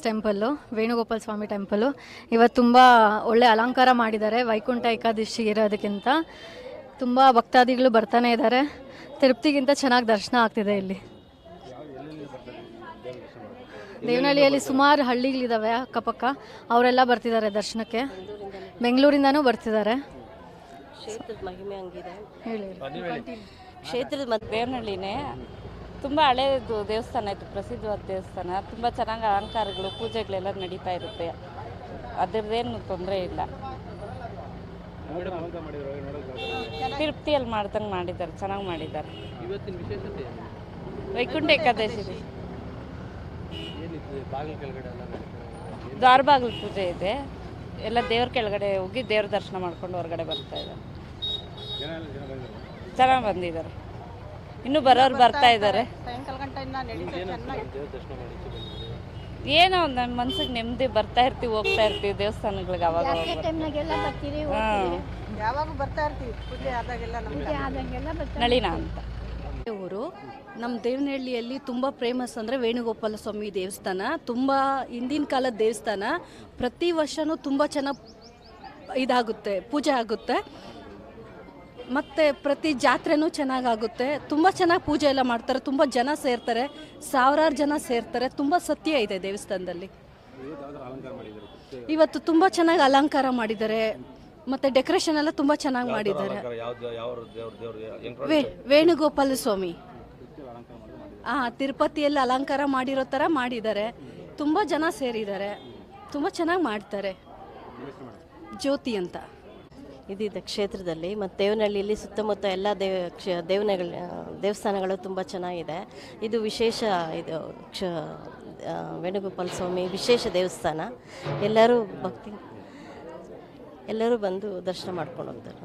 Temple, Venugopal ಸ್ವಾಮಿ temple. ಇವತ್ತು ತುಂಬ ಒಳ್ಳೆ ಅಲಂಕಾರ ಮಾಡಿದ್ದಾರೆ. ವೈಕುಂಠ ಏಕಾದಶಿ ಇರೋದಕ್ಕಿಂತ ತುಂಬ ಭಕ್ತಾದಿಗಳು ಬರ್ತಾನೆ ಇದ್ದಾರೆ. ತಿರುಪ್ತಿಗಿಂತ ಚೆನ್ನಾಗಿ ದರ್ಶನ ಆಗ್ತಿದೆ ಇಲ್ಲಿ. ದೇವನಹಳ್ಳಿಯಲ್ಲಿ ಸುಮಾರು ಹಳ್ಳಿಗಳಿದ್ದಾವೆ ಅಕ್ಕಪಕ್ಕ, ಅವರೆಲ್ಲ ಬರ್ತಿದ್ದಾರೆ ದರ್ಶನಕ್ಕೆ. ಬೆಂಗಳೂರಿಂದನೂ ಬರ್ತಿದ್ದಾರೆ. ಕ್ಷೇತ್ರದ ಮಹಿಮೆ ಹಂಗಿದೆ. ಹೇಳಿ. ಕ್ಷೇತ್ರದ ಮತ್ತು ದೇವನಹಳ್ಳಿನೇ ತುಂಬ ಹಳೆಯದು ದೇವಸ್ಥಾನ, ಇದು ಪ್ರಸಿದ್ಧವಾದ ದೇವಸ್ಥಾನ. ತುಂಬ ಚೆನ್ನಾಗಿ ಅಲಂಕಾರಗಳು, ಪೂಜೆಗಳೆಲ್ಲ ನಡೀತಾ ಇರುತ್ತೆ. ಅದರದ್ದೇನು ತೊಂದರೆ ಇಲ್ಲ. ತಿರುಪ್ತಿಯಲ್ಲಿ ಮಾಡ್ದಂಗೆ ಮಾಡಿದ್ದಾರೆ, ಚೆನ್ನಾಗಿ ಮಾಡಿದ್ದಾರೆ. ವೈಕುಂಠ ಏಕಾದಶಿ ದ್ವಾರ ಬಾಗಿಲು ಪೂಜೆ ಇದೆ. ಎಲ್ಲ ದೇವ್ರ ಕೆಳಗಡೆ ಹೋಗಿ ದೇವ್ರ ದರ್ಶನ ಮಾಡ್ಕೊಂಡು ಹೊರಗಡೆ ಬರ್ತಾ ಇದ್ದಾರೆ. ಚೆನ್ನಾಗಿ ಬಂದಿದ್ದಾರೆ. ಇನ್ನೂ ಬರೋರು ಬರ್ತಾ ಇದ್ದಾರೆ. ಏನೋ ನಮ್ಮ ಮನ್ಸಿಗೆ ನೆಮ್ಮದಿ, ಬರ್ತಾ ಇರ್ತೀವಿ, ಹೋಗ್ತಾ ಇರ್ತೀವಿ ದೇವಸ್ಥಾನಗಳಿಗೆ. ಅವಾಗ ಯಾವಾಗ ಬರ್ತಾ ಇರ್ತೀವಿ, ಪೂಜೆ ಆದಾಗೆಲ್ಲ ನಳಿನ ಅಂತ ಊರು. ನಮ್ಮ ದೇವನಹಳ್ಳಿಯಲ್ಲಿ ತುಂಬ ಫೇಮಸ್ ಅಂದರೆ ವೇಣುಗೋಪಾಲ ಸ್ವಾಮಿ ದೇವಸ್ಥಾನ. ತುಂಬ ಹಿಂದಿನ ಕಾಲದ ದೇವಸ್ಥಾನ. ಪ್ರತಿ ವರ್ಷವೂ ತುಂಬ ಚೆನ್ನಾಗಿ ಇದಾಗುತ್ತೆ, ಪೂಜೆ ಆಗುತ್ತೆ. ಮತ್ತು ಪ್ರತಿ ಜಾತ್ರೆನೂ ಚೆನ್ನಾಗಾಗುತ್ತೆ. ತುಂಬ ಚೆನ್ನಾಗಿ ಪೂಜೆ ಎಲ್ಲ ಮಾಡ್ತಾರೆ. ತುಂಬ ಜನ ಸೇರ್ತಾರೆ, ಸಾವಿರಾರು ಜನ ಸೇರ್ತಾರೆ. ತುಂಬ ಸತ್ಯ ಇದೆ ದೇವಸ್ಥಾನದಲ್ಲಿ. ಇವತ್ತು ತುಂಬ ಚೆನ್ನಾಗಿ ಅಲಂಕಾರ ಮಾಡಿದ್ದಾರೆ. ಮತ್ತು ಡೆಕೋರೇಷನ್ ಎಲ್ಲ ತುಂಬ ಚೆನ್ನಾಗಿ ಮಾಡಿದ್ದಾರೆ. ವೇಣುಗೋಪಾಲ ಸ್ವಾಮಿ ತಿರುಪತಿಯಲ್ಲಿ ಅಲಂಕಾರ ಮಾಡಿರೋ ಥರ ಮಾಡಿದ್ದಾರೆ. ತುಂಬ ಜನ ಸೇರಿದ್ದಾರೆ, ತುಂಬ ಚೆನ್ನಾಗಿ ಮಾಡ್ತಾರೆ. ಜ್ಯೋತಿ ಅಂತ ಇದಿದೆ ಕ್ಷೇತ್ರದಲ್ಲಿ. ಮತ್ತು ದೇವನಹಳ್ಳಿಯಲ್ಲಿ ಸುತ್ತಮುತ್ತ ಎಲ್ಲ ದೇವಸ್ಥಾನಗಳು ತುಂಬ ಚೆನ್ನಾಗಿದೆ. ಇದು ವಿಶೇಷ, ಇದು ವೇಣುಗೋಪಾಲ ಸ್ವಾಮಿ ವಿಶೇಷ ದೇವಸ್ಥಾನ. ಎಲ್ಲರೂ ಬಂದು ದರ್ಶನ ಮಾಡ್ಕೊಂಡು ಹೋಗ್ತಾರೆ.